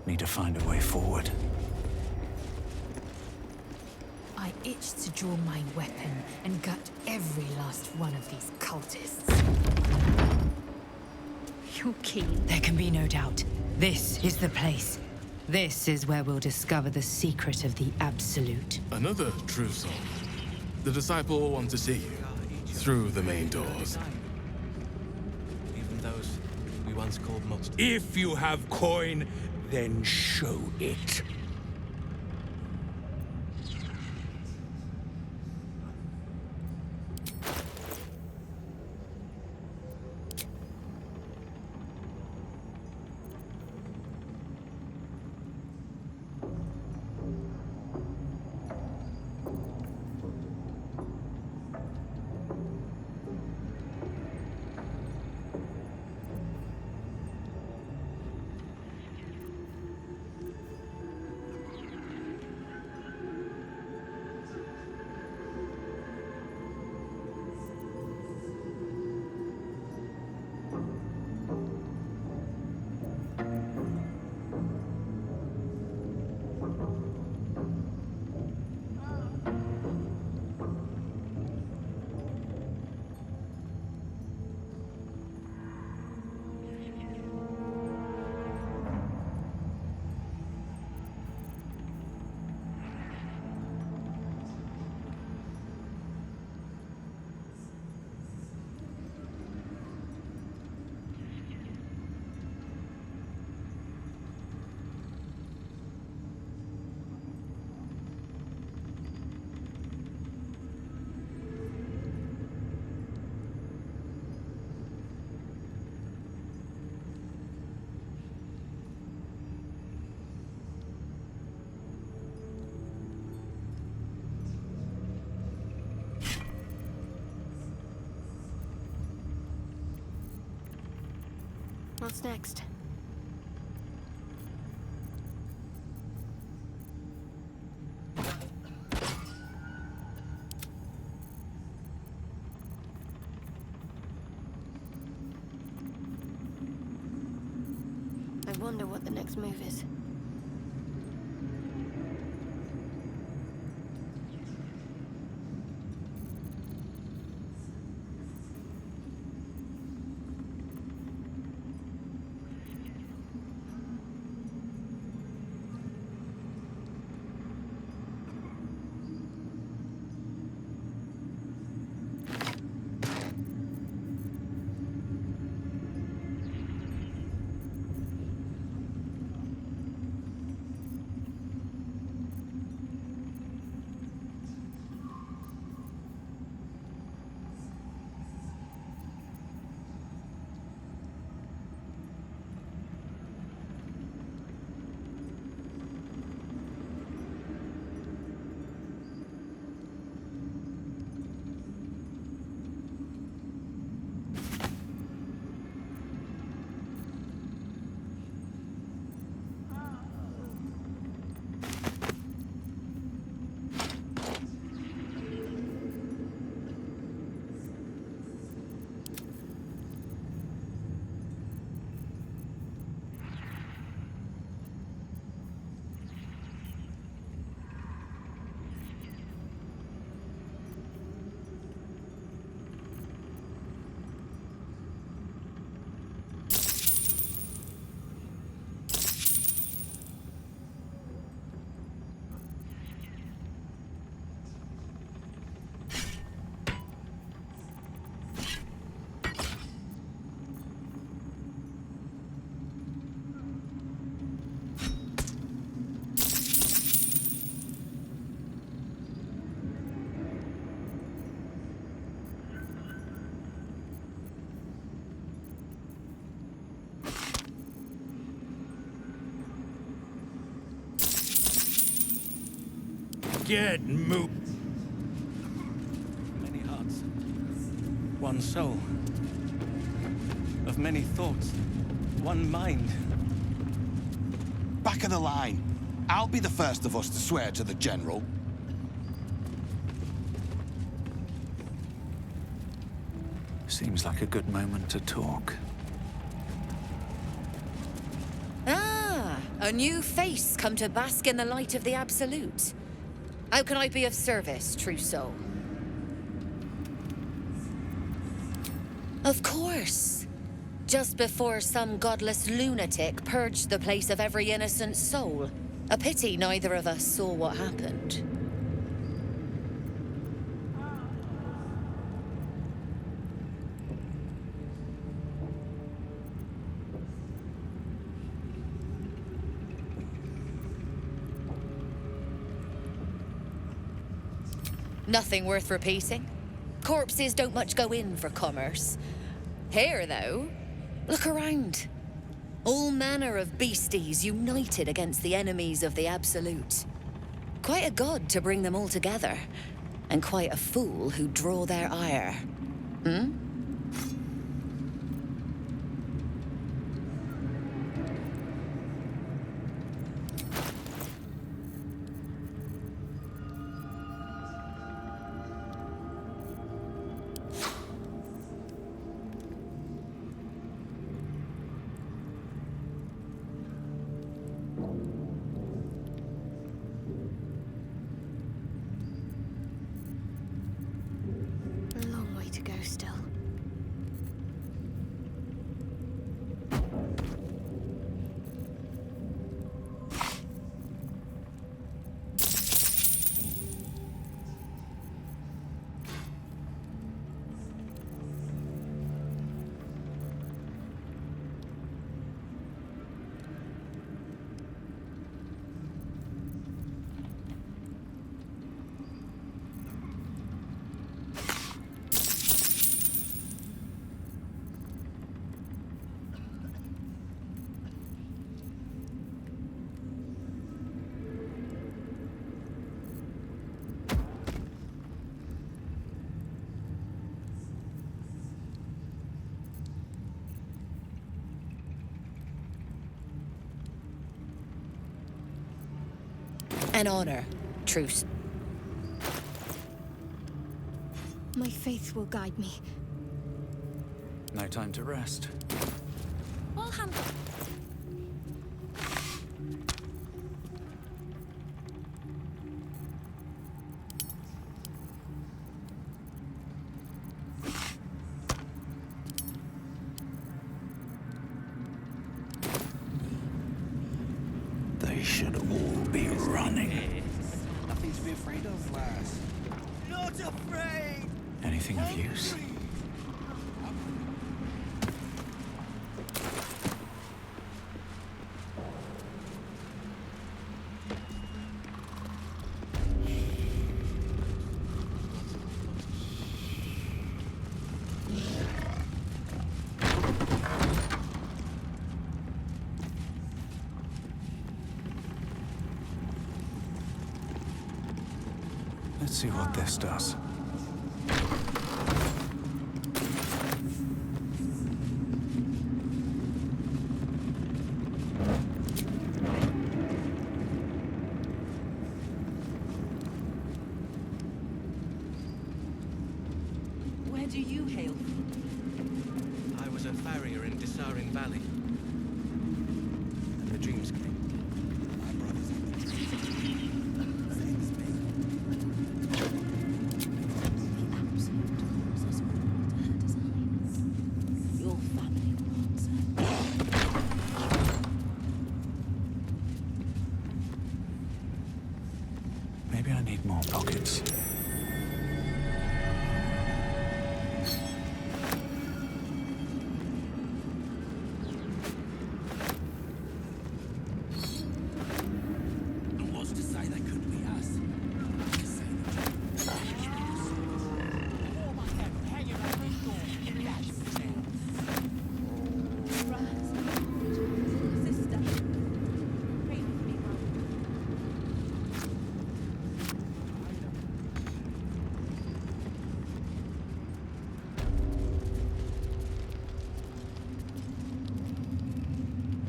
Need to find a way forward. I itch to draw my weapon and gut every last one of these cultists. You're keen. There can be no doubt. This is the place. This is where we'll discover the secret of the Absolute. Another true soul. The disciple will want to see you through the main doors. Even those we once called monsters. If you have coin, then show it. What's next? I wonder what the next move is. Get moved. Many hearts, one soul. Of many thoughts, one mind. Back of the line. I'll be the first of us to swear to the General. Seems like a good moment to talk. Ah, A new face come to bask in the light of the Absolute. How can I be of service, true soul? Of course. Just before some godless lunatic purged the place of every innocent soul. A pity neither of us saw what happened. Nothing worth repeating. Corpses don't much go in for commerce. Here, though, look around. All manner of beasties united against the enemies of the Absolute. Quite a god to bring them all together, and quite a fool who draw their ire. Hmm? An honor, truce. My faith will guide me. No time to rest. All hands. They should all be running. Nothing to be afraid of, lass. Not afraid! Anything of use? Let's see what this does. Where do you hail from? I was a farrier in Dissaring Valley. And the dreams came. My brothers have the dreams. Your family will answer. Maybe I need more pockets.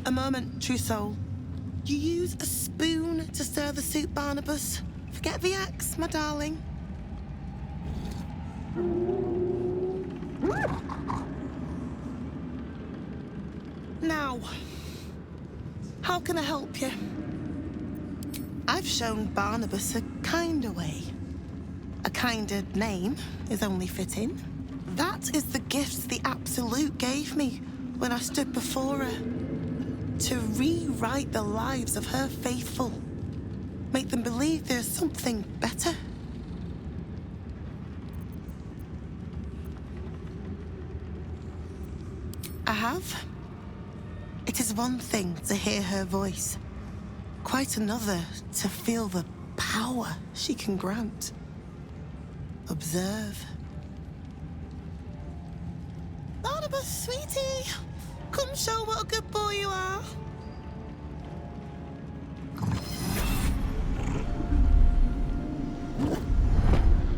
A moment, true soul. You use a spoon to stir the soup, Barnabas. Forget the axe, my darling. Now, How can I help you? I've shown Barnabas a kinder way. A kinder name is only fitting. That is the gift the Absolute gave me when I stood before her. To rewrite the lives of her faithful. Make them believe there's something better. I have. It is one thing to hear her voice. Quite another to feel the power she can grant. Observe. Barnabas, sweetie, come show what a good boy you are.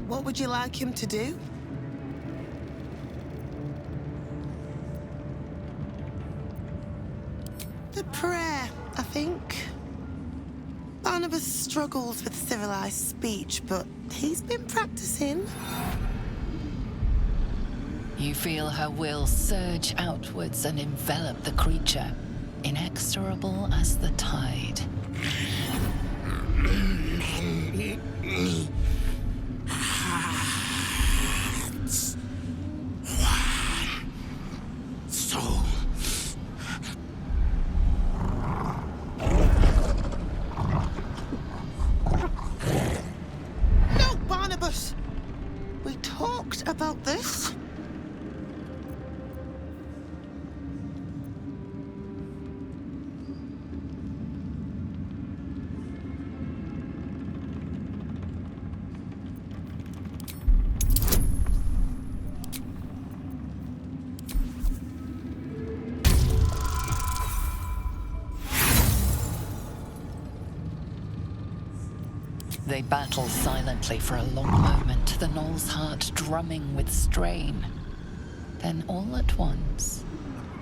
What would you like him to do? The prayer, I think. Barnabas struggles with civilized speech, but he's been practicing. You feel her will surge outwards and envelop the creature, inexorable as the tide. Soul. No, Barnabas! We talked about this. They battle silently for a long moment, the gnoll's heart drumming with strain. Then all at once,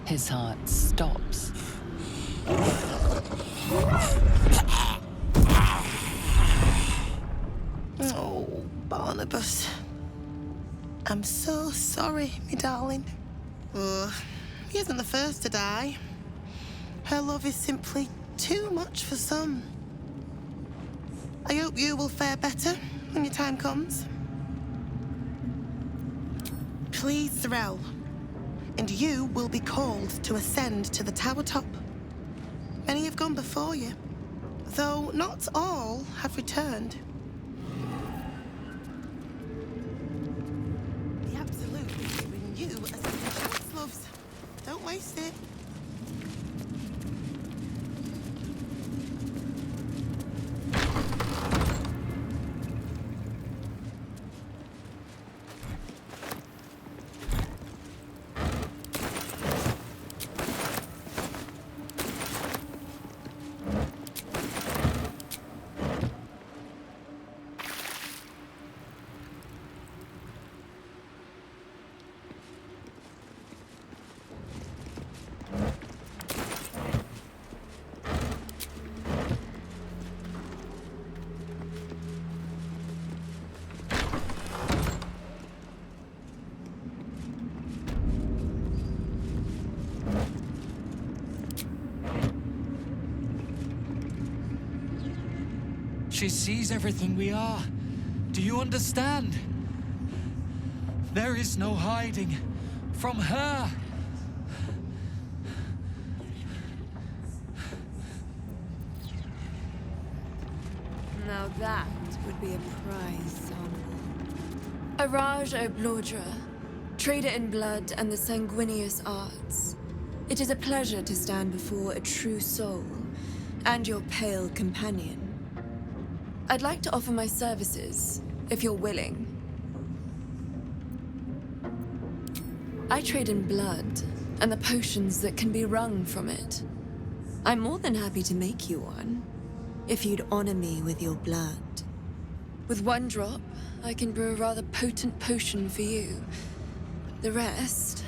his heart stops. Oh, Barnabas. I'm so sorry, me darling. He isn't the first to die. Her love is simply too much for some. I hope you will fare better when your time comes. Please, Thorell, and you will be called to ascend to the tower top. Many have gone before you, though not all have returned. The Absolute is giving you a second chance, loves. Don't waste it. She sees everything we are. Do you understand? There is no hiding from her. Now that would be a prize sample. Araj Oblodra, trader in blood and the sanguineous arts. It is a pleasure to stand before a true soul and your pale companion. I'd like to offer my services, if you're willing. I trade in blood and the potions that can be wrung from it. I'm more than happy to make you one, if you'd honor me with your blood. With one drop, I can brew a rather potent potion for you. The rest,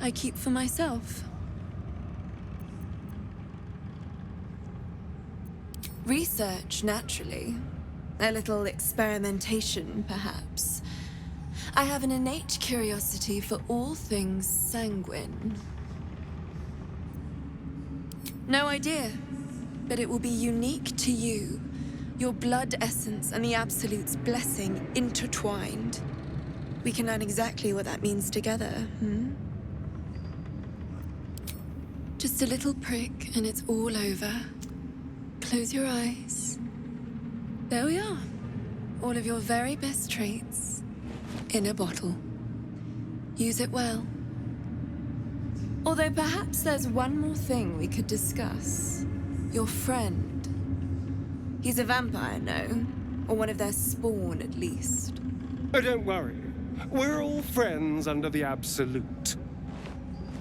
I keep for myself. Research, naturally. A little experimentation, perhaps. I have an innate curiosity for all things sanguine. No idea. but it will be unique to you. Your blood essence and the Absolute's blessing intertwined. We can learn exactly what that means together, Just a little prick and it's all over. Close your eyes. There we are. All of your very best traits in a bottle. Use it well. Although perhaps there's one more thing we could discuss. Your friend. He's a vampire, no? Or one of their spawn, at least. Oh, don't worry. We're all friends under the Absolute.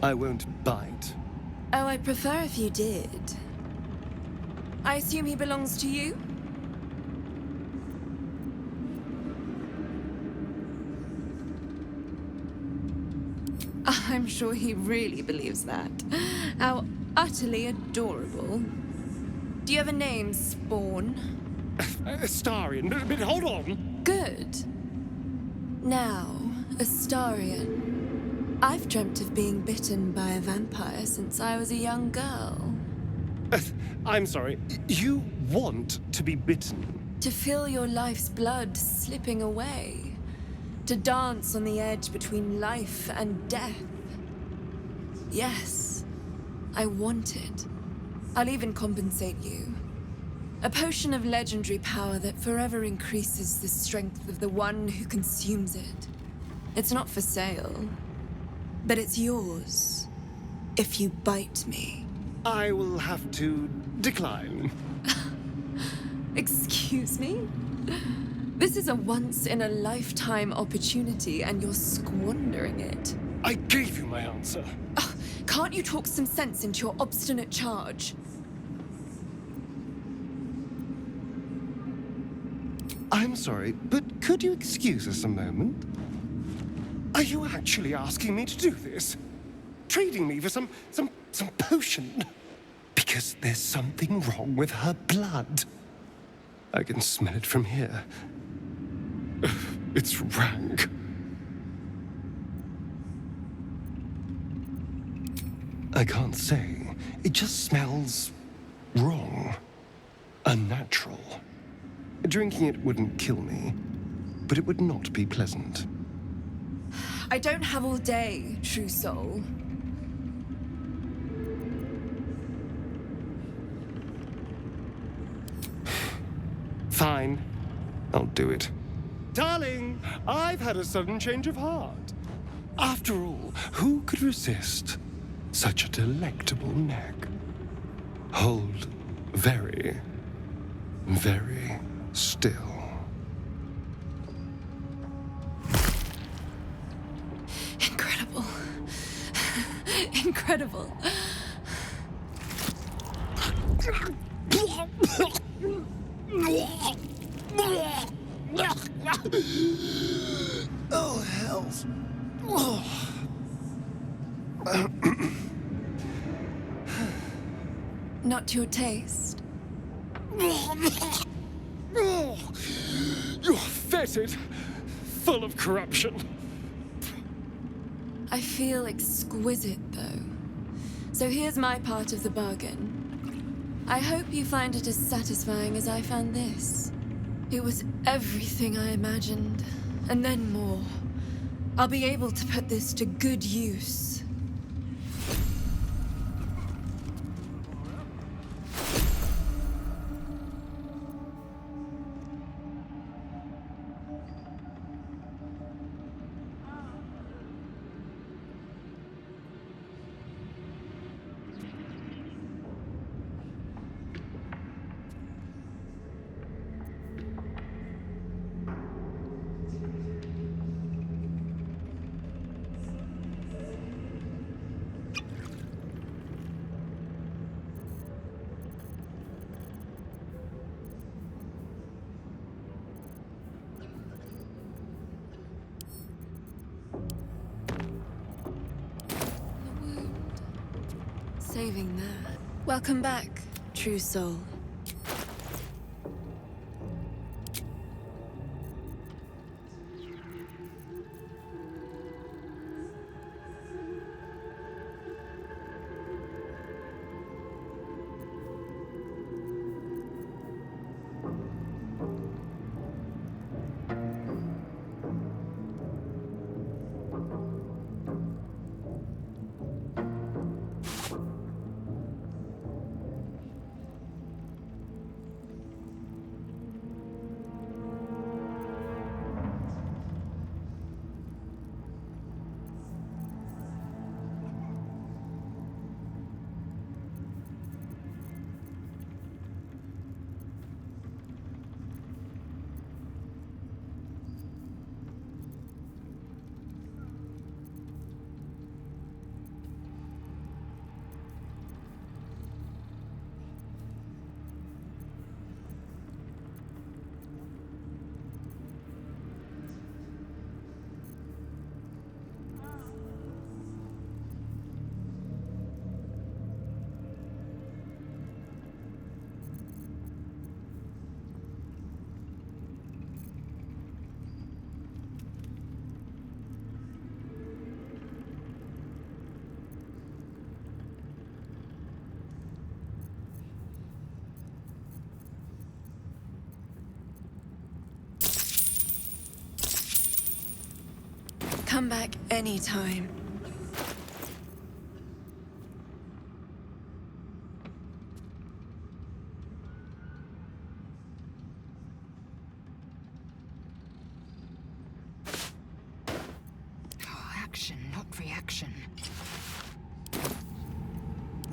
I won't bite. Oh, I'd prefer if you did. I assume he belongs to you? I'm sure he really believes that. How utterly adorable. Do you have a name, Spawn? Astarion, but hold on. Good. Now, Astarion. I've dreamt of being bitten by a vampire since I was a young girl. I'm sorry. You want to be bitten? To feel your life's blood slipping away. To dance on the edge between life and death. Yes, I want it. I'll even compensate you. A potion of legendary power that forever increases the strength of the one who consumes it. It's not for sale, but it's yours if you bite me. I will have to decline. Excuse me? This is a once-in-a-lifetime opportunity, and you're squandering it. I gave you my answer. Can't you talk some sense into your obstinate charge? I'm sorry, but could you excuse us a moment? Are you actually asking me to do this? Trading me for some potion? Because there's something wrong with her blood. I can smell it from here. It's rank. I can't say. It just smells wrong. Unnatural. Drinking it wouldn't kill me, but it would not be pleasant. I don't have all day, true soul. Fine. I'll do it. Darling, I've had a sudden change of heart. After all, who could resist such a delectable neck? Hold very, very still. Incredible. Incredible. Oh, hells. Not to your taste. You're fetid, full of corruption. I feel exquisite, though. So here's my part of the bargain. I hope you find it as satisfying as I found this. It was everything I imagined, and then more. I'll be able to put this to good use. Saving that. Welcome back, true soul. Come back anytime. Action, not reaction.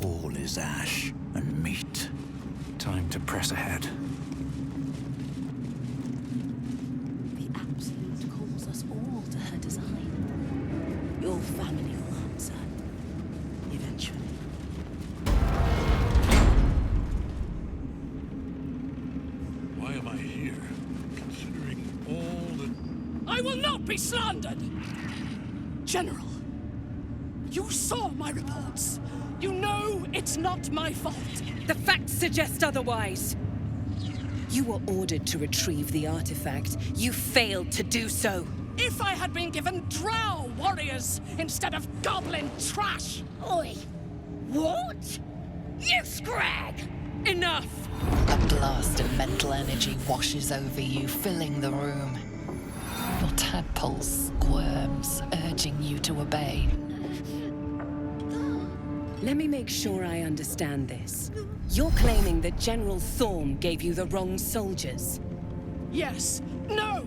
All is ash and meat. Time to press ahead. The Absolute calls us all to her design. Your family will answer. Eventually. Why am I here? Considering all that... I will not be slandered! General, you saw my reports. You know it's not my fault. The facts suggest otherwise. You were ordered to retrieve the artifact. You failed to do so. If I had been given drow warriors instead of goblin trash! Oi! What? You scrag! Enough! A blast of mental energy washes over you, filling the room. Your tadpole squirms, urging you to obey. Let me make sure I understand this. You're claiming that General Thorm gave you the wrong soldiers? Yes. No!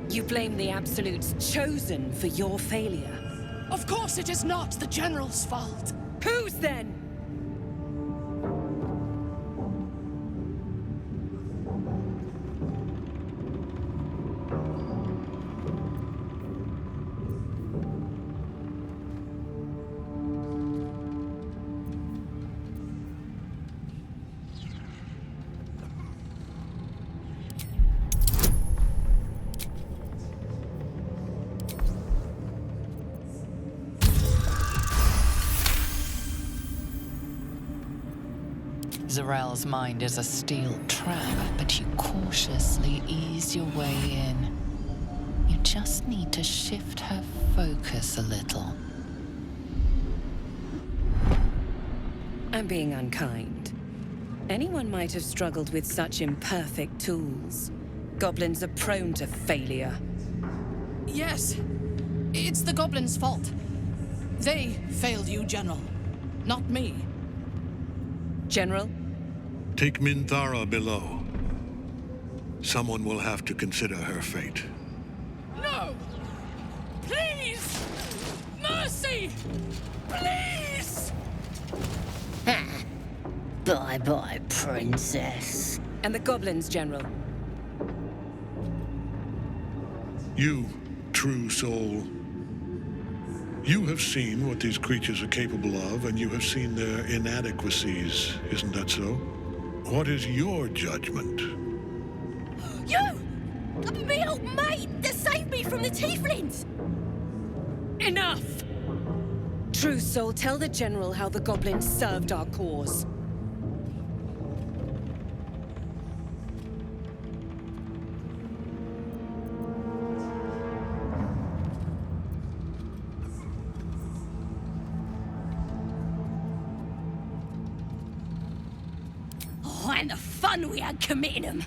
You blame the Absolute's Chosen for your failure? Of course it is not the General's fault. Whose then? Zarel's mind is a steel trap, but you cautiously ease your way in. You just need to shift her focus a little. I'm being unkind. Anyone might have struggled with such imperfect tools. Goblins are prone to failure. Yes. It's the goblins' fault. They failed you, General. Not me. General? Take Minthara below. Someone will have to consider her fate. No! Please! Mercy! Please! Bye-bye, princess. And the goblins, General? You, true soul. You have seen what these creatures are capable of, and you have seen their inadequacies. Isn't that so? What is your judgment? You! Me old mate that saved me from the tieflings! Enough! True soul, tell the General how the goblins served our cause. And the fun we had committing them.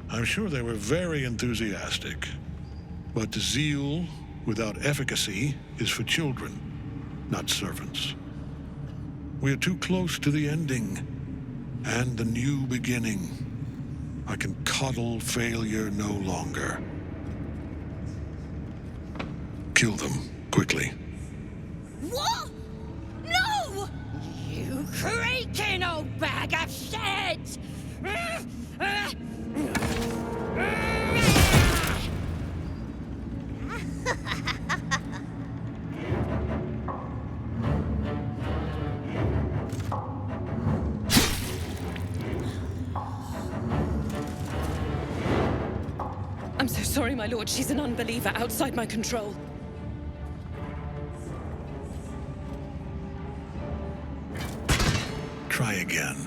I'm sure they were very enthusiastic. But zeal without efficacy is for children, not servants. We are too close to the ending and the new beginning. I can coddle failure no longer. Kill them, quickly. What? No! You creaking old bag of shit! I'm so sorry, my lord. She's an unbeliever outside my control. Try again.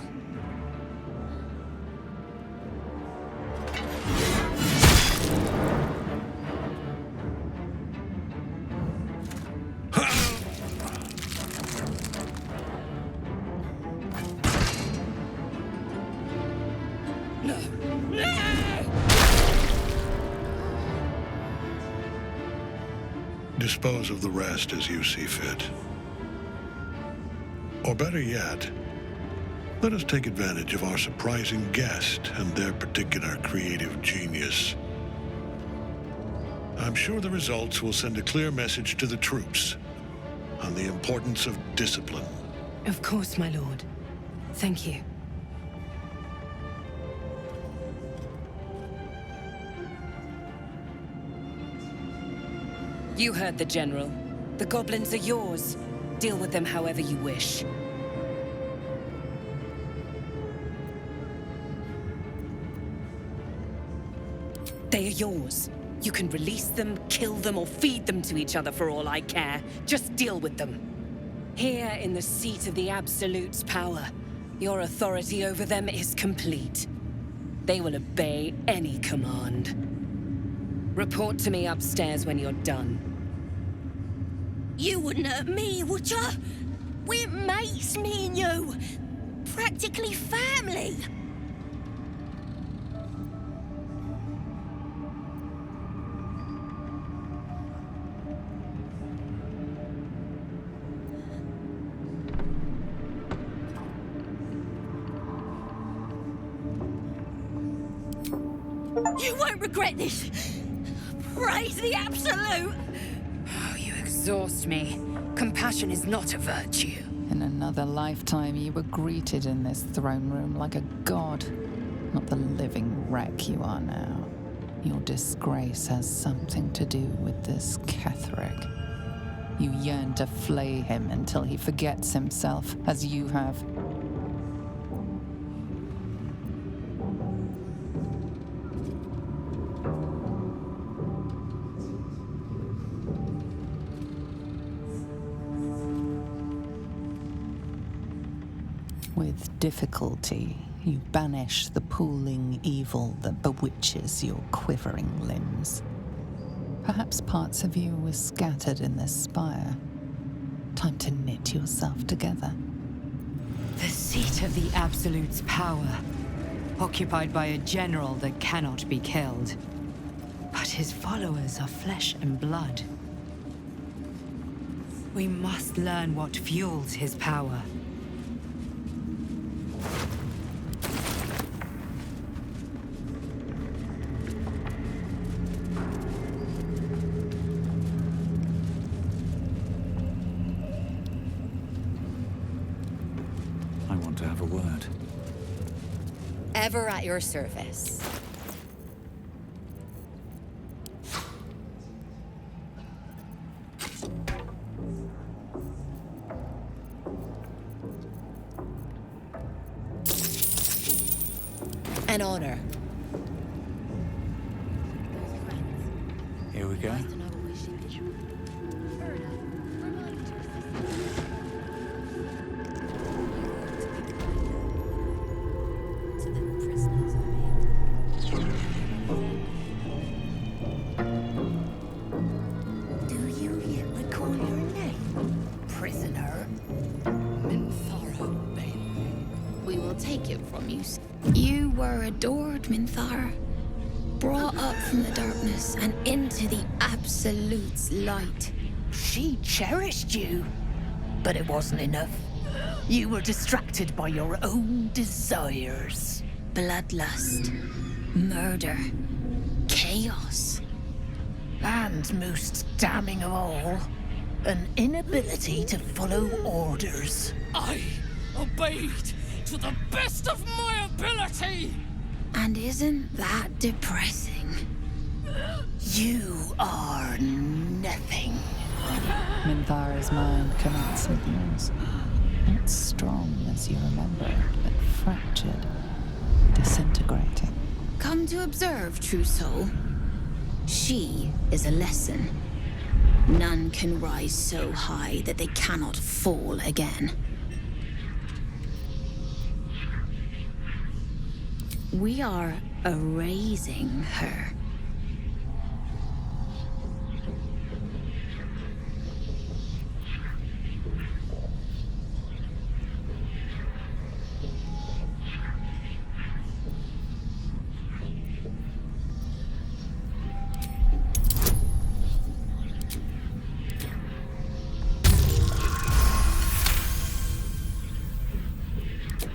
No! Dispose of the rest as you see fit. Or better yet, let us take advantage of our surprising guest and their particular creative genius. I'm sure the results will send a clear message to the troops on the importance of discipline. Of course, my lord. Thank you. You heard the General. The goblins are yours. Deal with them however you wish. They are yours. You can release them, kill them, or feed them to each other for all I care. Just deal with them. Here in the seat of the Absolute's power, your authority over them is complete. They will obey any command. Report to me upstairs when you're done. You wouldn't hurt me, would ya? We're mates, me and you. Practically family. You won't regret this. Praise the Absolute. Oh, you exhaust me. Compassion is not a virtue. In another lifetime, you were greeted in this throne room like a god, not the living wreck you are now. Your disgrace has something to do with this Ketheric. You yearn to flay him until he forgets himself, as you have. With difficulty, you banish the pooling evil that bewitches your quivering limbs. Perhaps parts of you were scattered in this spire. Time to knit yourself together. The seat of the Absolute's power, occupied by a general that cannot be killed. But his followers are flesh and blood. We must learn what fuels his power. I want to have a word. Ever at your service. An honor. Here we go. You were adored, Minthara. Brought up from the darkness and into the Absolute's light. She cherished you, but it wasn't enough. You were distracted by your own desires. Bloodlust, murder, chaos. And most damning of all, an inability to follow orders. I obeyed to the best of my ability! And isn't that depressing? You are nothing. Minthara's mind connects with yours. Not strong as you remember, but fractured, disintegrating. Come to observe, true soul. She is a lesson. None can rise so high that they cannot fall again. We are erasing her.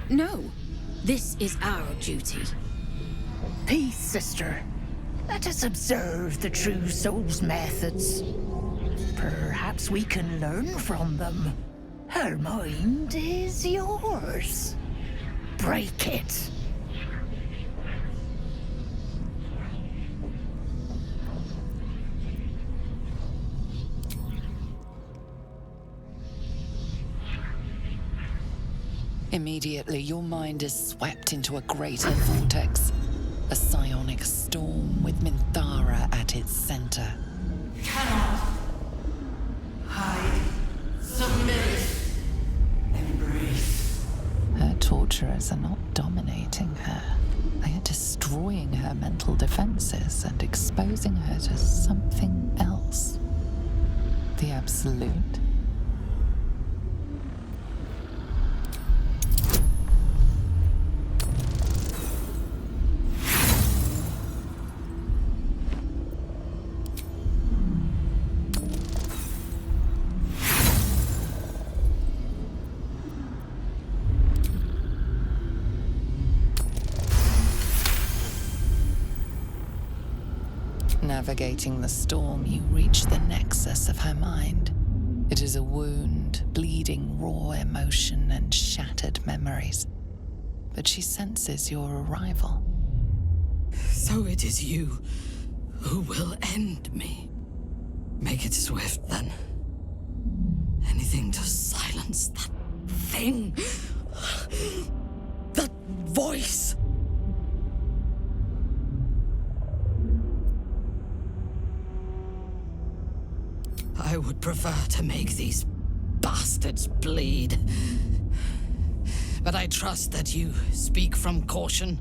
No. This is our duty. Peace, sister. Let us observe the true soul's methods. Perhaps we can learn from them. Her mind is yours. Break it. Immediately, your mind is swept into a greater vortex. A psionic storm with Minthara at its center. Cannot hide. Submit. Embrace. Her torturers are not dominating her. They are destroying her mental defenses and exposing her to something else. The Absolute. Navigating the storm, you reach the nexus of her mind. It is a wound, bleeding raw emotion and shattered memories. But she senses your arrival. So it is you who will end me. Make it swift, then. Anything to silence that thing. That voice. I would prefer to make these bastards bleed. But I trust that you speak from caution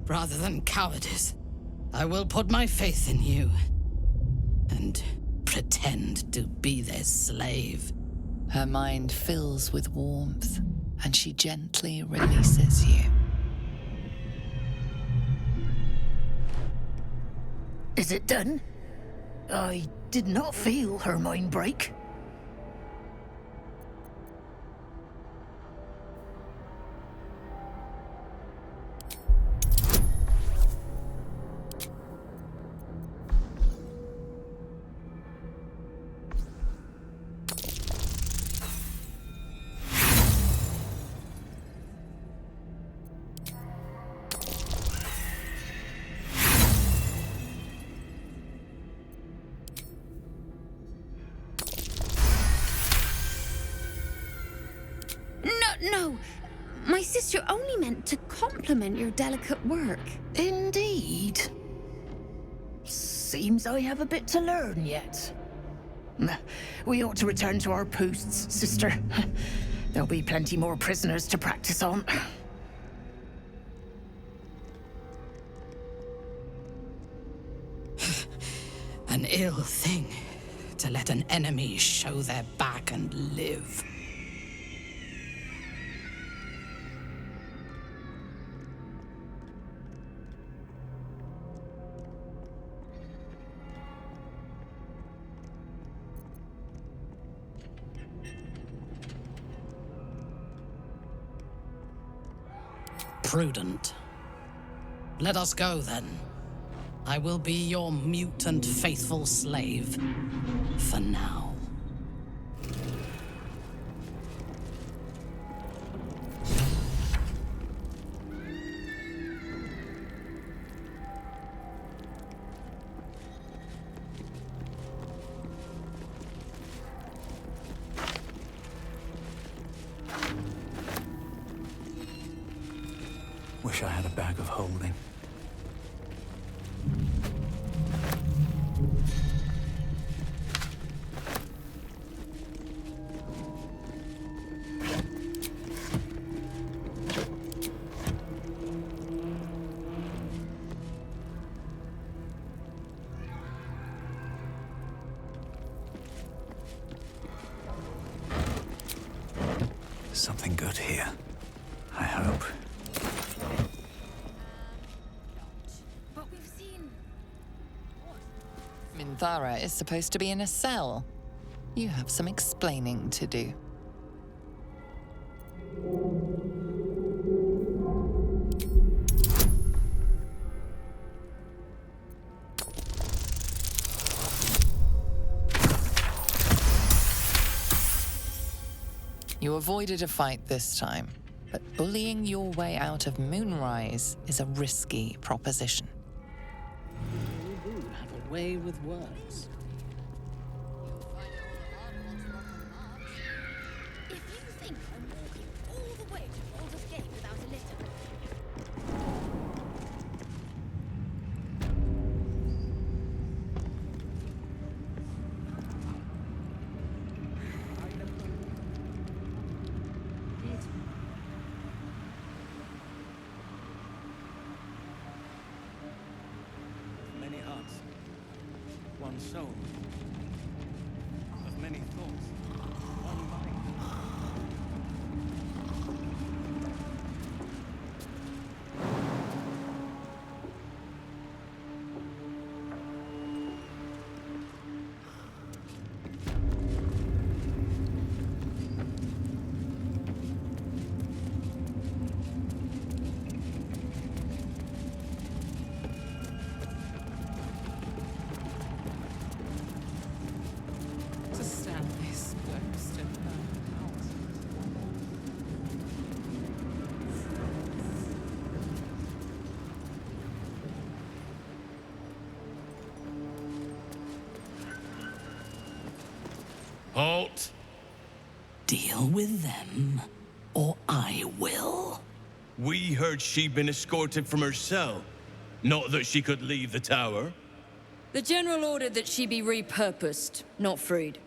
rather than cowardice. I will put my faith in you and pretend to be their slave. Her mind fills with warmth, and she gently releases you. Is it done? I did not feel her mind break. No, my sister only meant to compliment your delicate work. Indeed. Seems I have a bit to learn yet. We ought to return to our posts, sister. There'll be plenty more prisoners to practice on. An ill thing to let an enemy show their back and live. Prudent. Let us go, then. I will be your mute and faithful slave. For now. Wish I had a bag of holding. Something good here, I hope. Minthara is supposed to be in a cell. You have some explaining to do. You avoided a fight this time, but bullying your way out of Moonrise is a risky proposition. You do have a way with words. If you think I'm walking all the way to Baldur's Gate without a litter, Many hearts, one soul. Of many thoughts, one mind. To stand this ghost in her house. Halt! Deal with them, or I will. We heard she'd been escorted from her cell. Not that she could leave the tower. The General ordered that she be repurposed, not freed.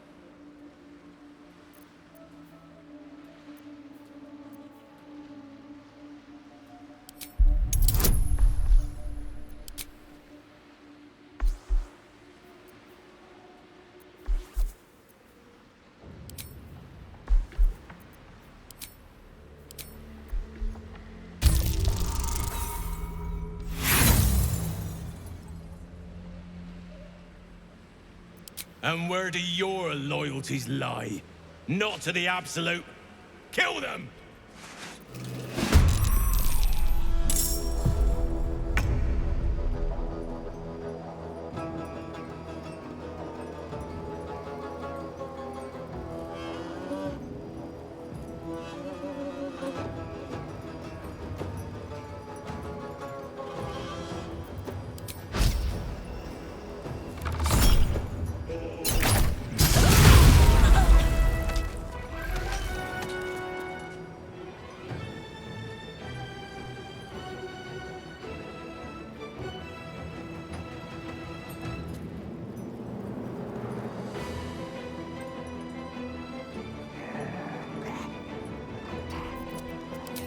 And where do your loyalties lie? Not to the Absolute. Kill them!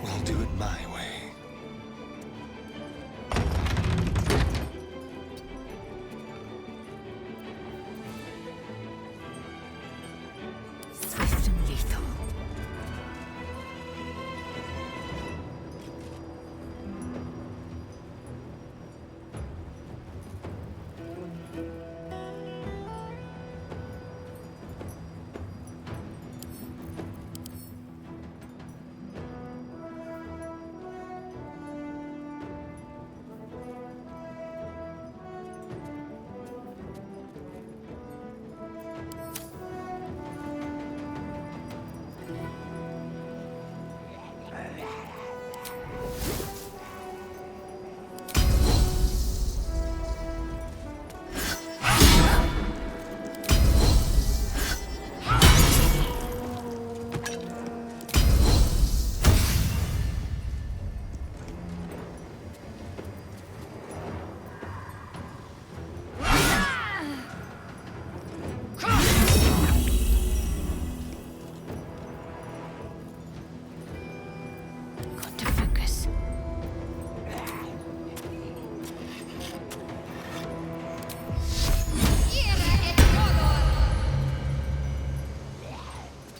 We'll do it my way. Swift and lethal.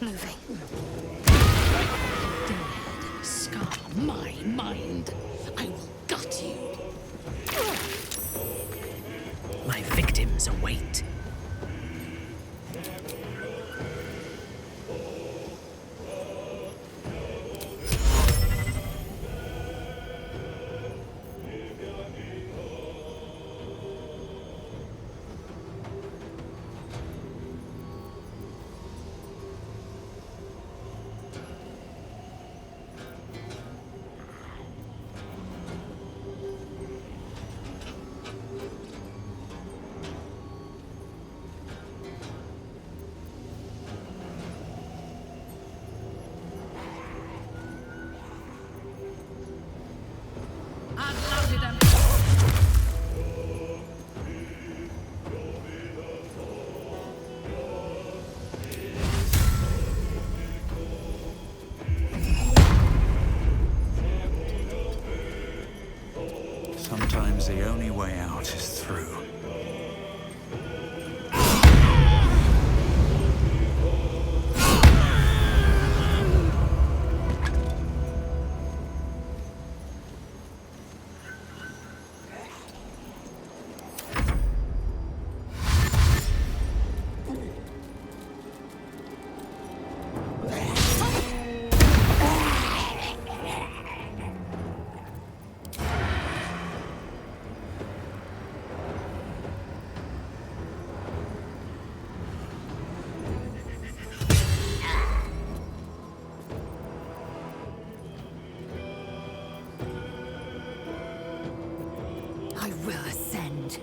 moving. Dead. Scar my mind. I will gut you. My victims await. the only way out is through. I will ascend.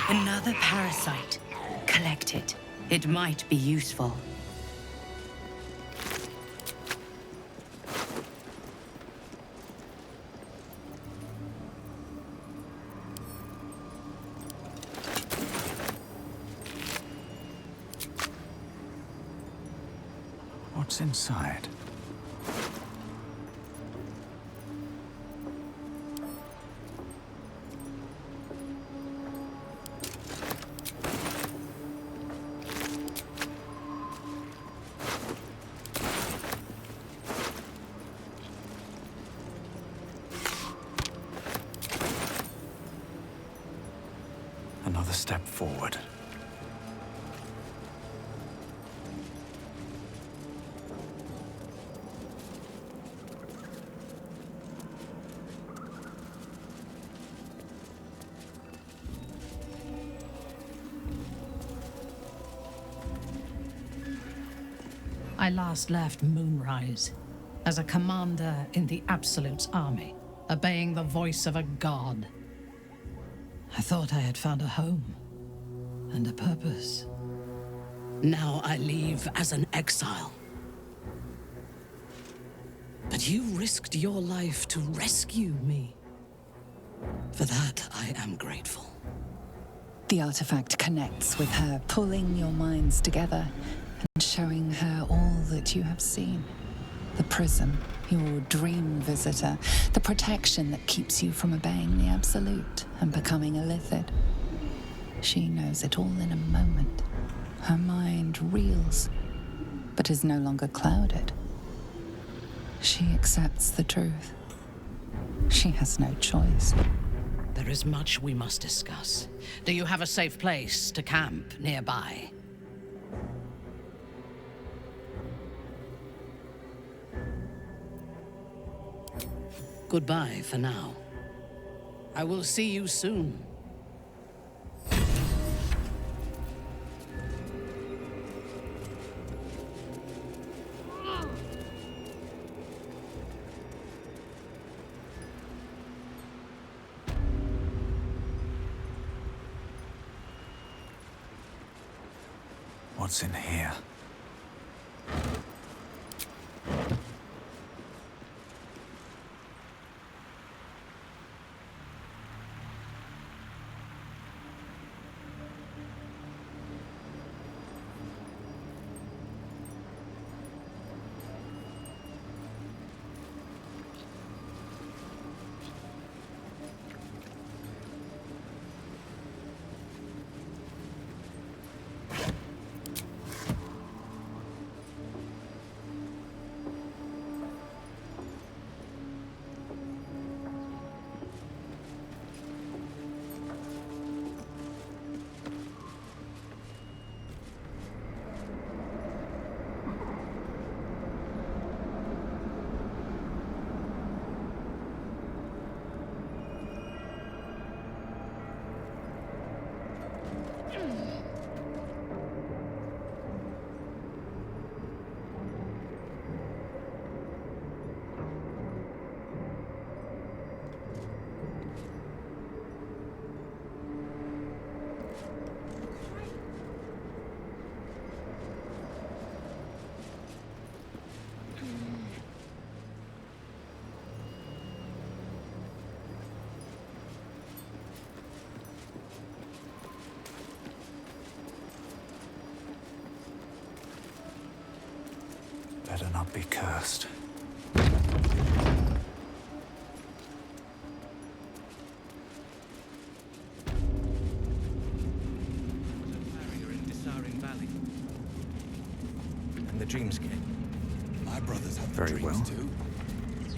Another parasite. Collect it. It might be useful. What's inside? Another step forward. I last left Moonrise as a commander in the Absolute's army, obeying the voice of a god. I thought I had found a home and a purpose. Now I leave as an exile. But you risked your life to rescue me. For that, I am grateful. The artifact connects with her, pulling your minds together and showing her all that you have seen. The prism, your dream visitor, the protection that keeps you from obeying the Absolute and becoming a Lithid. She knows it all in a moment. Her mind reels, but is no longer clouded. She accepts the truth. She has no choice. There is much we must discuss. Do you have a safe place to camp nearby? Goodbye for now. I will see you soon. What's in here? better not be cursed. And the dreamscape. My brothers have Very dreams well. too.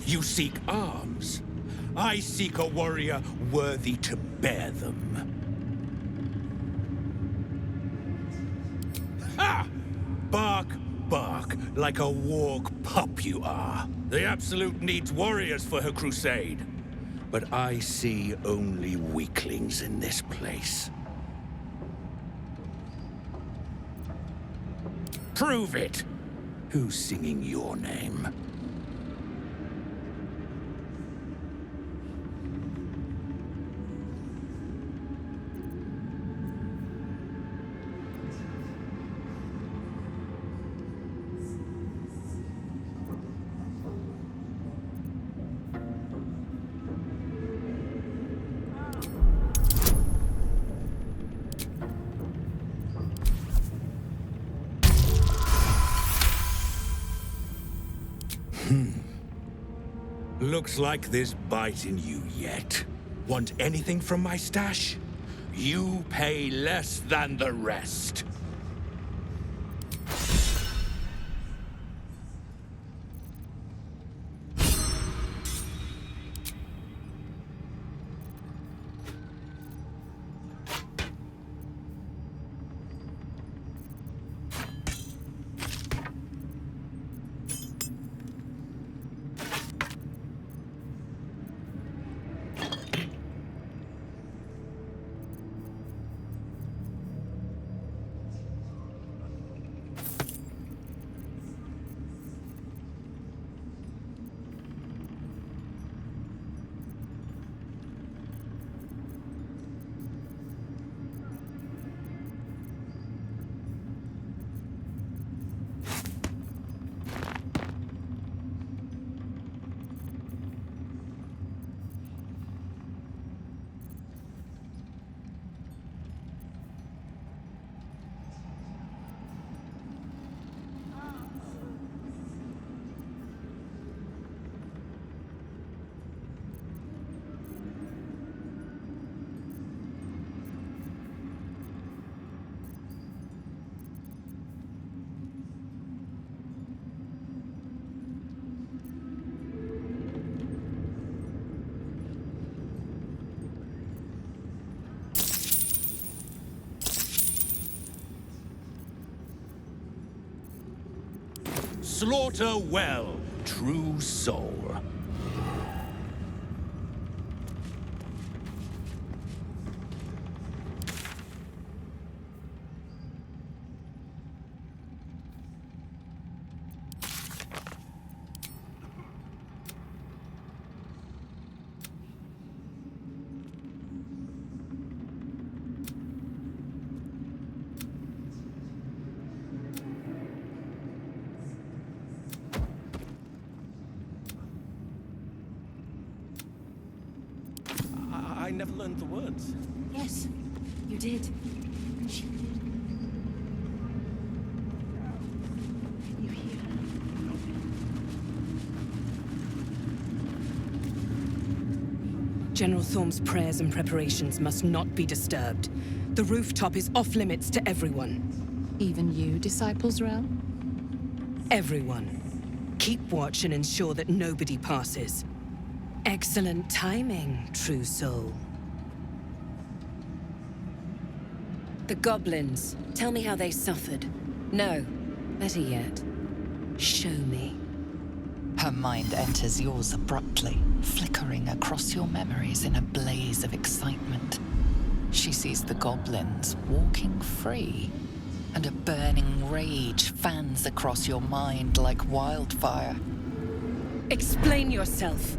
You seek arms. I seek a warrior worthy to bear them. Ha! Bark, bark, like a warg pup you are. The Absolute needs warriors for her crusade. But I see only weaklings in this place. Prove it! Who's singing your name? Looks like there's bite in you yet. Want anything from my stash? You pay less than the rest. Slaughter well, true soul. I never learned the words. Yes, you did. She did. Can you hear her? General Thorm's prayers and preparations must not be disturbed. The rooftop is off limits to everyone. Even you, Disciples Realm? Everyone. Keep watch and ensure that nobody passes. Excellent timing, true soul. The goblins. Tell me how they suffered. No, better yet, show me. Her mind enters yours abruptly, flickering across your memories in a blaze of excitement. She sees the goblins walking free, and a burning rage fans across your mind like wildfire. Explain yourself.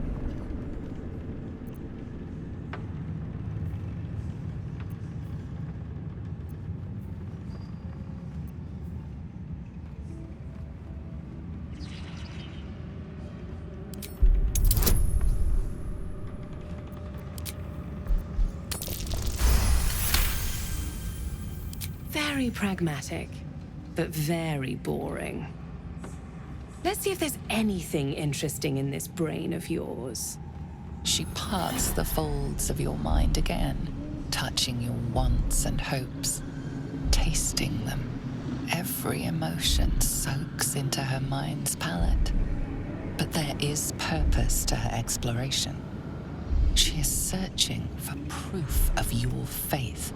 Very pragmatic, but very boring. Let's see if there's anything interesting in this brain of yours. She parts the folds of your mind again, touching your wants and hopes, tasting them. Every emotion soaks into her mind's palette. But there is purpose to her exploration. She is searching for proof of your faith.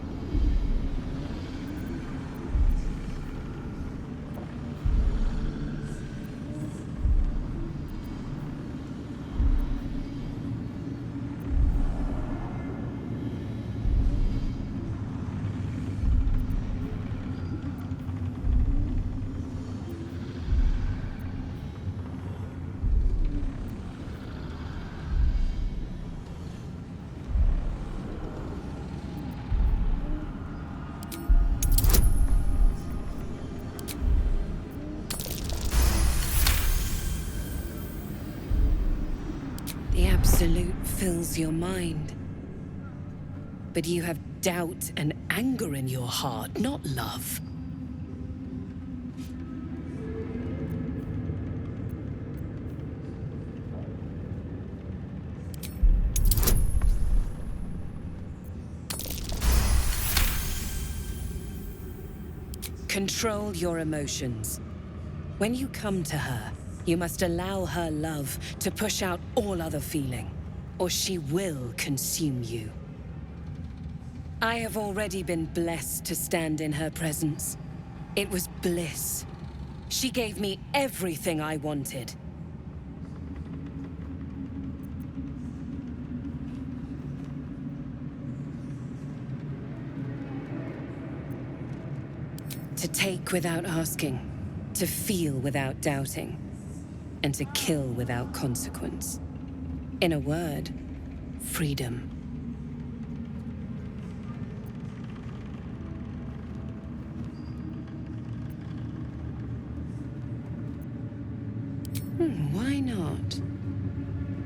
The Absolute fills your mind. But you have doubt and anger in your heart, not love. Control your emotions. When you come to her, you must allow her love to push out all other feeling, or she will consume you. I have already been blessed to stand in her presence. It was bliss. She gave me everything I wanted. To take without asking, to feel without doubting, and to kill without consequence. In a word, freedom. Why not?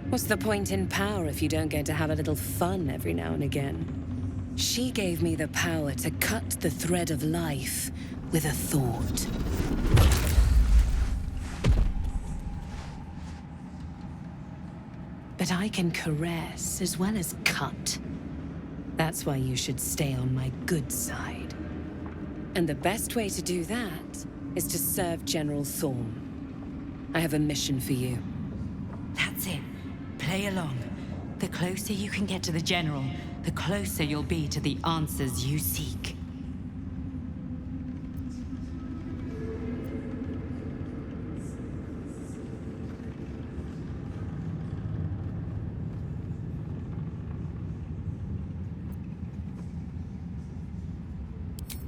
What's the point in power if you don't get to have a little fun every now and again? She gave me the power to cut the thread of life with a thought. But I can caress as well as cut. That's why you should stay on my good side. And the best way to do that is to serve General Thorm. I have a mission for you. That's it. Play along. The closer you can get to the General, the closer you'll be to the answers you seek.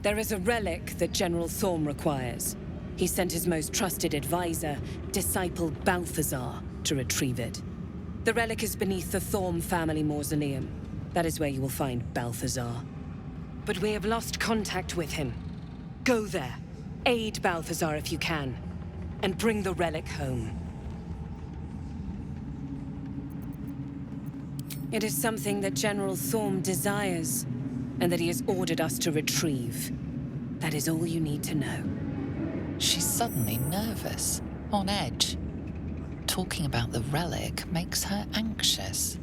There is a relic that General Thorm requires. He sent his most trusted advisor, disciple Balthazar, to retrieve it. The relic is beneath the Thorm family mausoleum. That is where you will find Balthazar. But we have lost contact with him. Go there, aid Balthazar if you can, and bring the relic home. It is something that General Thorm desires, and that he has ordered us to retrieve. That is all you need to know. She's suddenly nervous, on edge. Talking about the relic makes her anxious.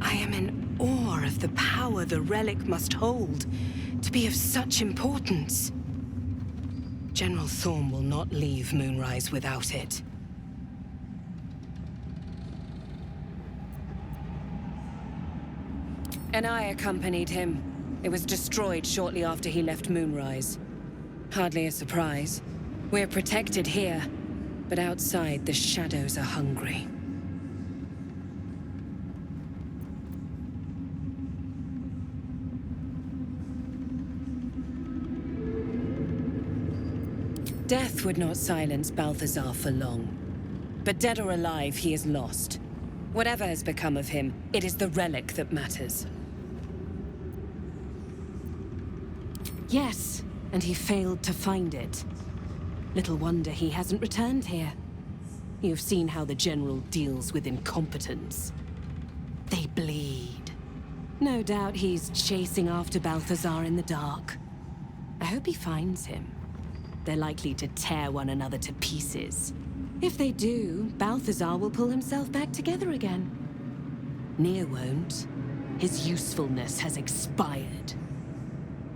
I am in awe of the power the relic must hold to be of such importance. General Thorm will not leave Moonrise without it. And I accompanied him. It was destroyed shortly after he left Moonrise. Hardly a surprise. We're protected here, but outside the shadows are hungry. Death would not silence Balthazar for long. But dead or alive, he is lost. Whatever has become of him, it is the relic that matters. Yes, and he failed to find it. Little wonder he hasn't returned here. You've seen how the General deals with incompetence. They bleed. No doubt he's chasing after Balthazar in the dark. I hope he finds him. They're likely to tear one another to pieces. If they do, Balthazar will pull himself back together again. Nier won't. His usefulness has expired.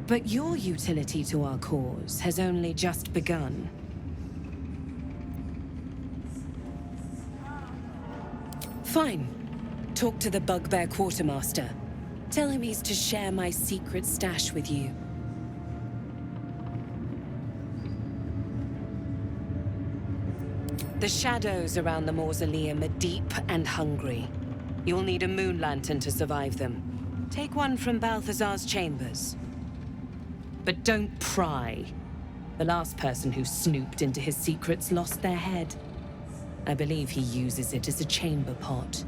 But your utility to our cause has only just begun. Fine. Talk to the Bugbear Quartermaster. Tell him he's to share my secret stash with you. The shadows around the mausoleum are deep and hungry. You'll need a moon lantern to survive them. Take one from Balthazar's chambers. But don't pry. The last person who snooped into his secrets lost their head. I believe he uses it as a chamber pot.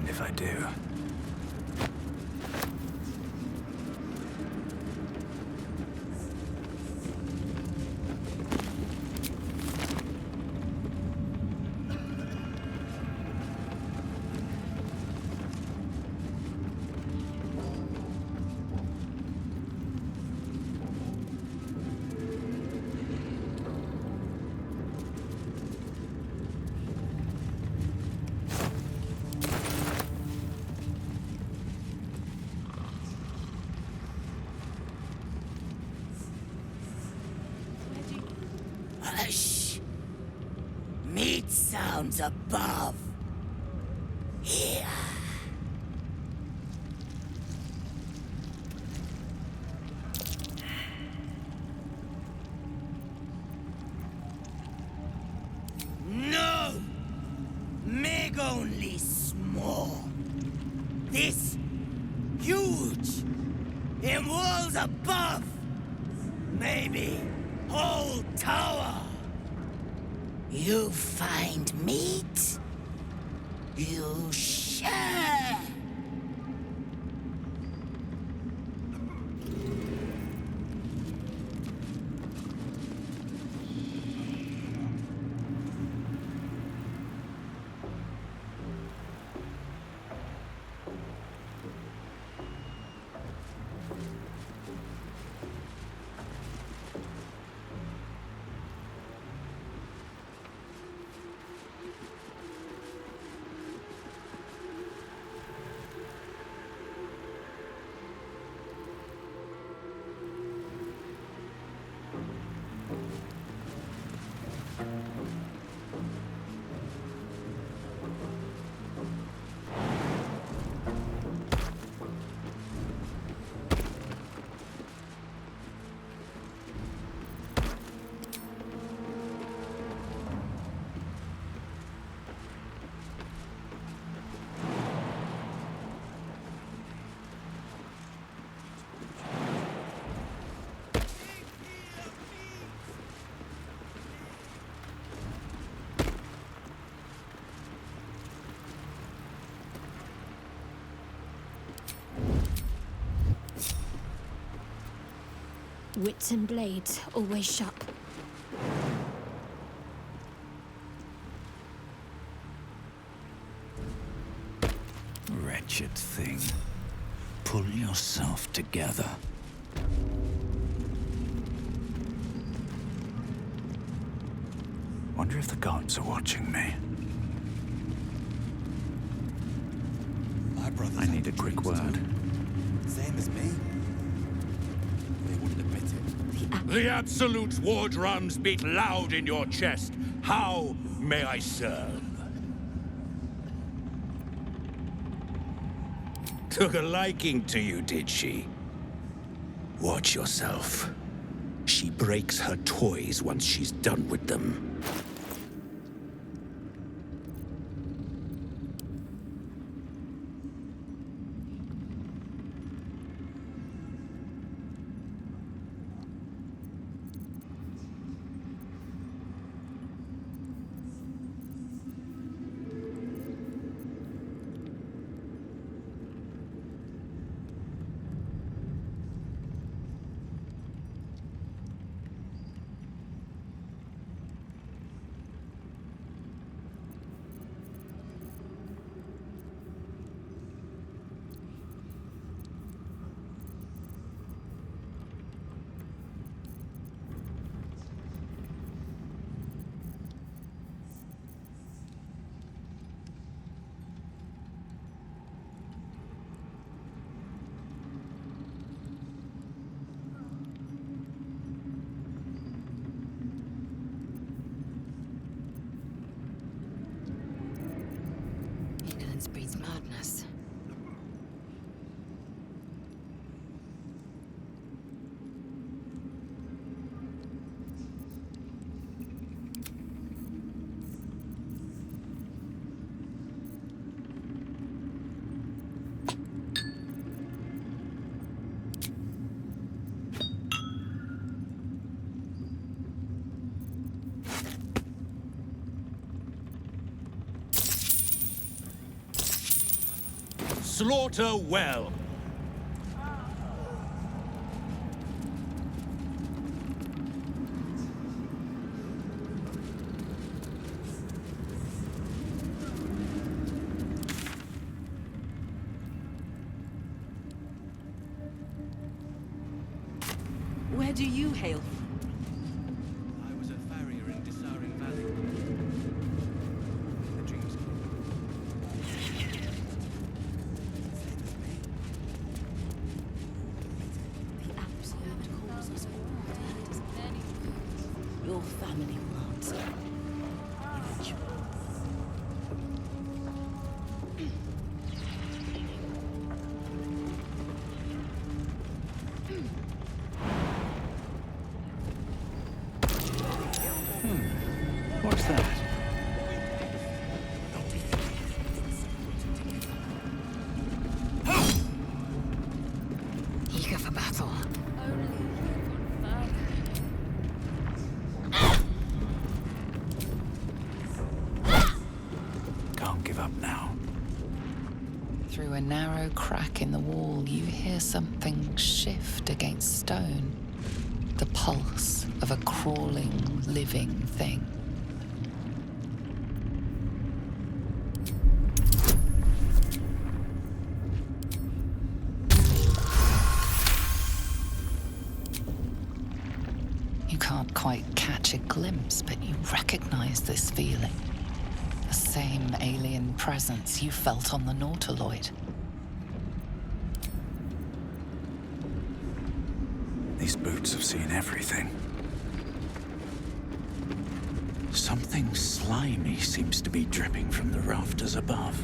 If I do. Hush! Meat sounds above. Here. No! Meg only small. This huge. In walls above. Maybe whole tower. You find meat? You share. Wits and blades always sharp. Wretched thing. Pull yourself together. Wonder if the gods are watching me. My brothers I need a quick word. Same as me. They wouldn't admit it. The Absolute's war drums beat loud in your chest. How may I serve? Took a liking to you, did she? Watch yourself. She breaks her toys once she's done with them. Breeds madness. Slaughter well. Where do you hail from? I was a farrier in Dissaring Valley. The dreams Your family will answer. What's that? Eager for battle. Can't give up now. Through a narrow crack in the wall, you hear something shift against stone. The pulse of a crawling, living thing. You can't quite catch a glimpse, but you recognize this feeling. The same alien presence you felt on the Nautiloid. These boots have seen everything. Something slimy seems to be dripping from the rafters above.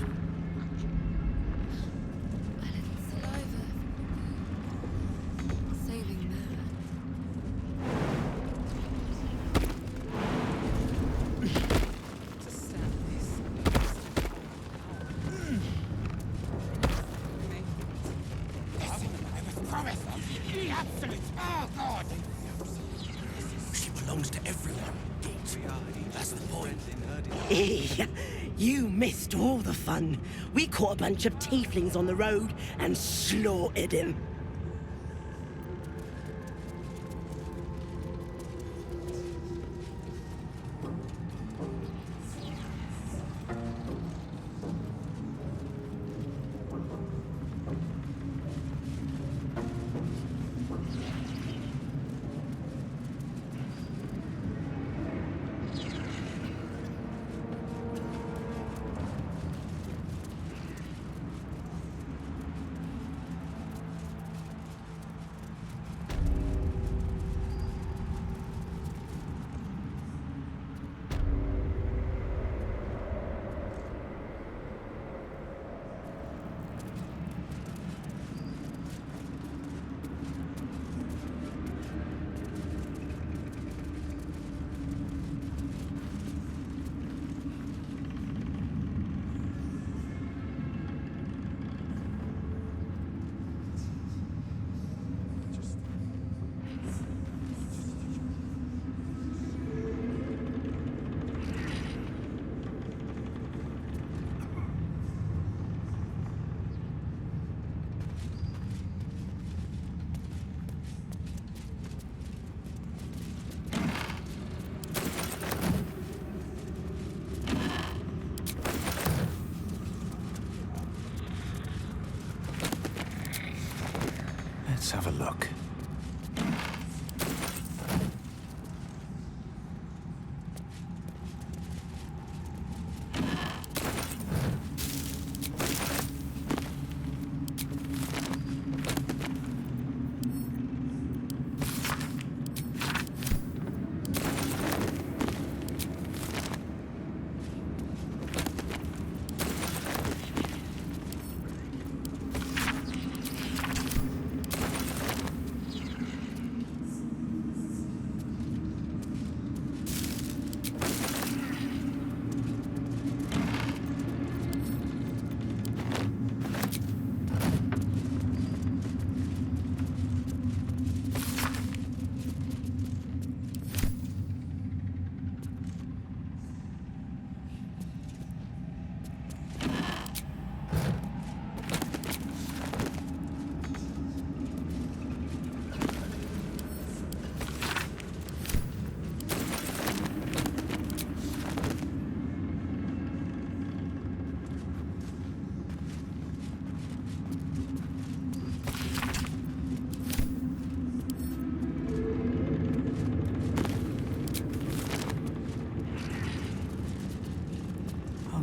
You missed all the fun. We caught a bunch of tieflings on the road and slaughtered him. Let's have a look.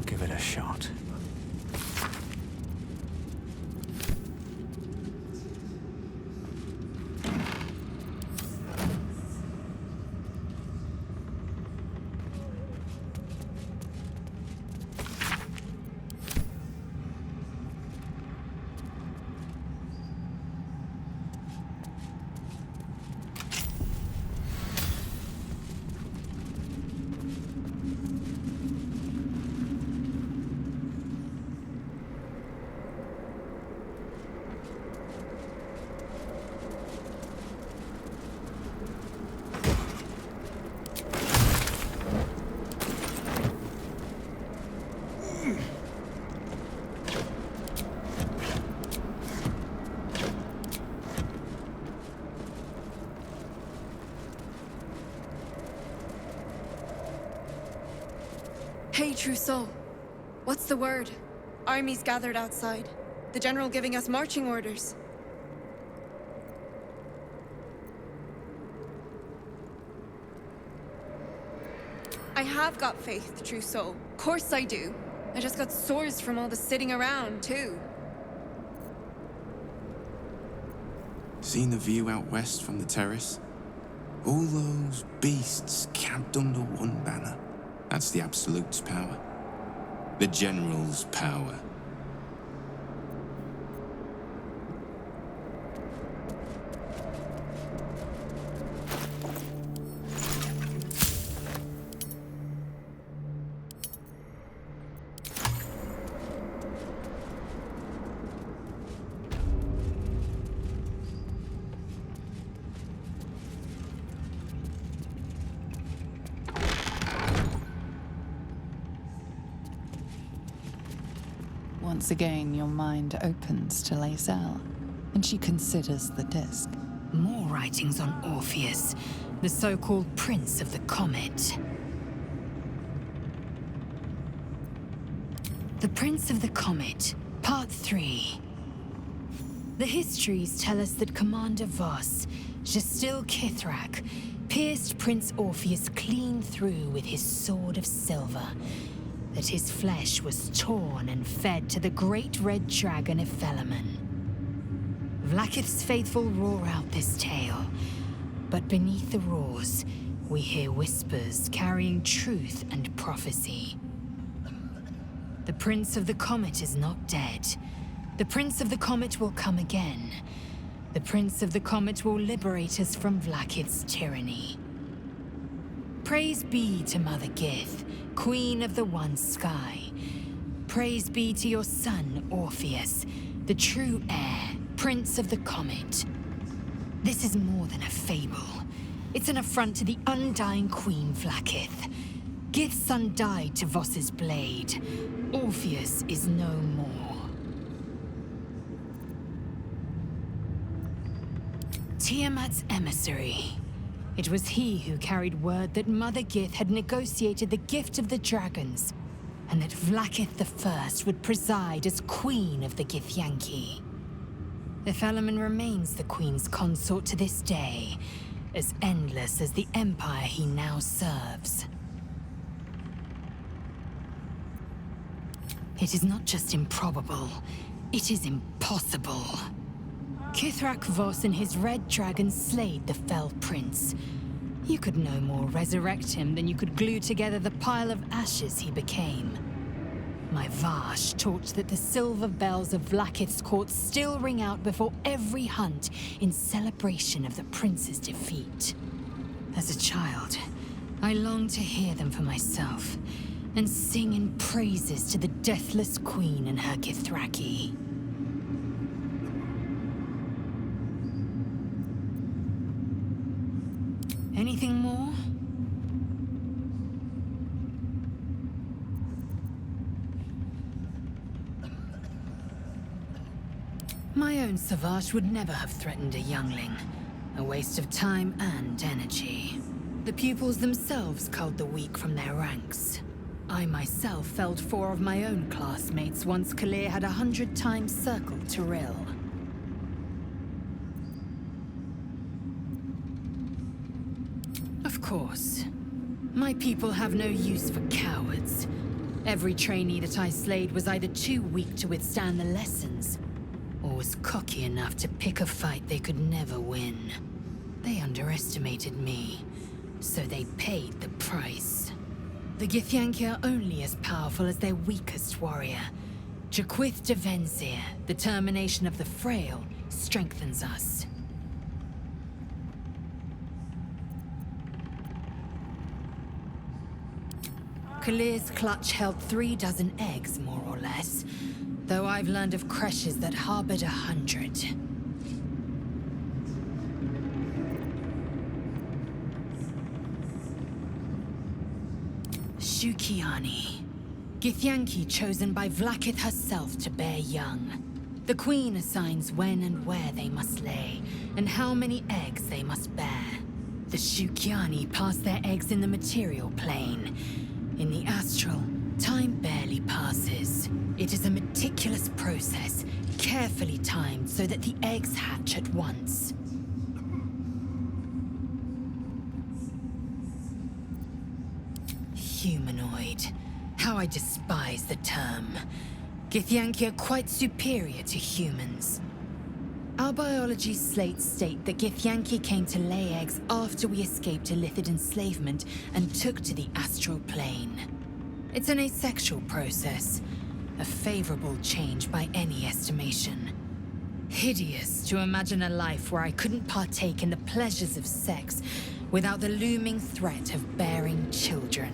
Give it a shot. Hey, True Soul. What's the word? Armies gathered outside. The general giving us marching orders. I have got faith, True Soul. Course I do. I just got sores from all the sitting around, too. Seen the view out west from the terrace? All those beasts camped under one banner. That's the Absolute's power. The General's power. Once again, your mind opens to Lae'zel, and she considers the disc. More writings on Orpheus, the so-called Prince of the Comet. The Prince of the Comet, Part 3. The histories tell us that Commander Voss, Jastil Kithrak, pierced Prince Orpheus clean through with his sword of silver, that his flesh was torn and fed to the great red dragon Ephelaman. Vlaakith's faithful roar out this tale, but beneath the roars, we hear whispers carrying truth and prophecy. The Prince of the Comet is not dead. The Prince of the Comet will come again. The Prince of the Comet will liberate us from Vlaakith's tyranny. Praise be to Mother Gith, Queen of the One Sky. Praise be to your son, Orpheus, the true heir, Prince of the Comet. This is more than a fable. It's an affront to the undying Queen Vlaakith. Gith's son died to Voss's blade. Orpheus is no more. Tiamat's emissary. It was he who carried word that Mother Gith had negotiated the gift of the dragons, and that Vlaakith I would preside as Queen of the Githyanki. The Felaman remains the Queen's consort to this day, as endless as the empire he now serves. It is not just improbable, it is impossible. Kithrak Voss and his Red Dragon slayed the Fell Prince. You could no more resurrect him than you could glue together the pile of ashes he became. My Vash taught that the silver bells of Vlaakith's court still ring out before every hunt in celebration of the prince's defeat. As a child, I longed to hear them for myself, and sing in praises to the deathless queen and her Kithraki. Anything more? My own Savage would never have threatened a youngling. A waste of time and energy. The pupils themselves culled the weak from their ranks. I myself felled 4 of my own classmates once Kalir had 100 times circled Tyrell. Of course. My people have no use for cowards. Every trainee that I slayed was either too weak to withstand the lessons, or was cocky enough to pick a fight they could never win. They underestimated me, so they paid the price. The Githyanki are only as powerful as their weakest warrior. Jaquith de Venzir, the termination of the frail, strengthens us. Kalir's clutch held 3 dozen eggs, more or less, though I've learned of creches that harbored 100. Shukiani. Githyanki chosen by Vlaakith herself to bear young. The Queen assigns when and where they must lay, and how many eggs they must bear. The Shukiani pass their eggs in the material plane. In the astral, time barely passes. It is a meticulous process, carefully timed so that the eggs hatch at once. Humanoid. How I despise the term. Githyanki are quite superior to humans. Our biology slates state that Githyanki came to lay eggs after we escaped Illithid enslavement and took to the astral plane. It's an asexual process, a favorable change by any estimation. Hideous to imagine a life where I couldn't partake in the pleasures of sex without the looming threat of bearing children.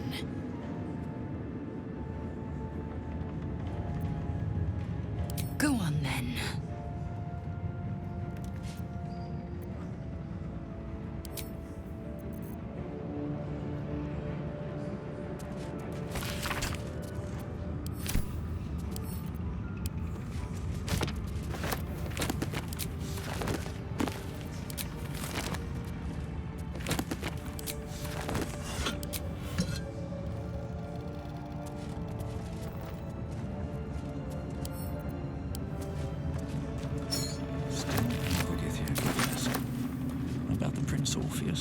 Go on then.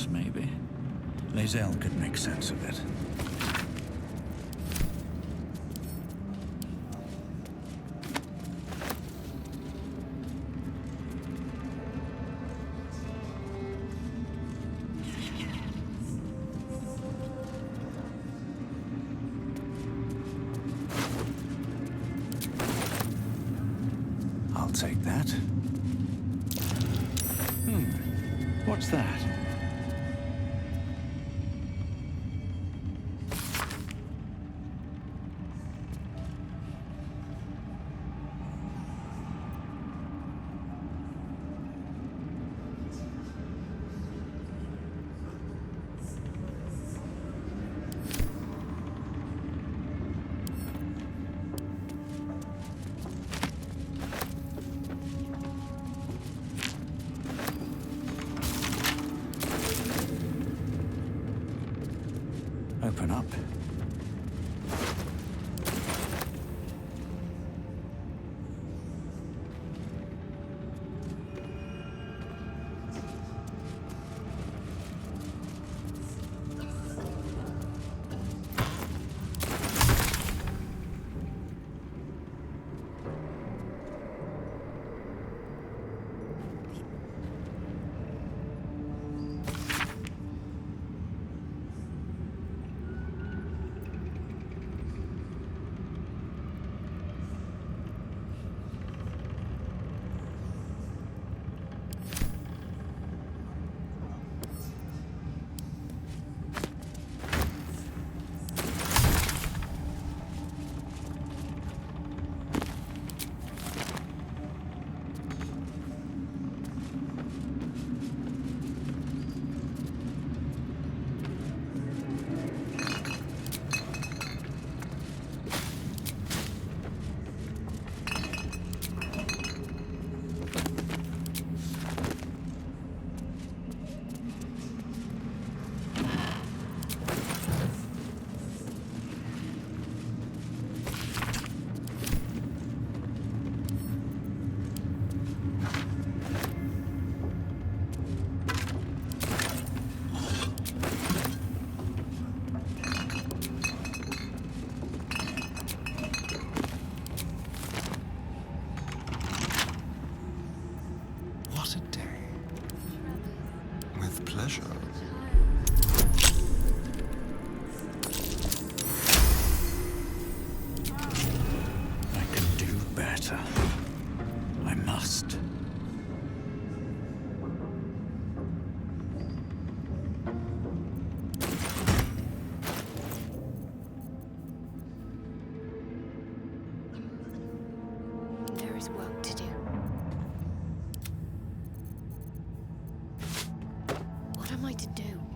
Maybe. Lae'zel could make sense of it. I'll take that. What's that? Open up. With pleasure. I can do better. I must. There is work to do. What am I to do?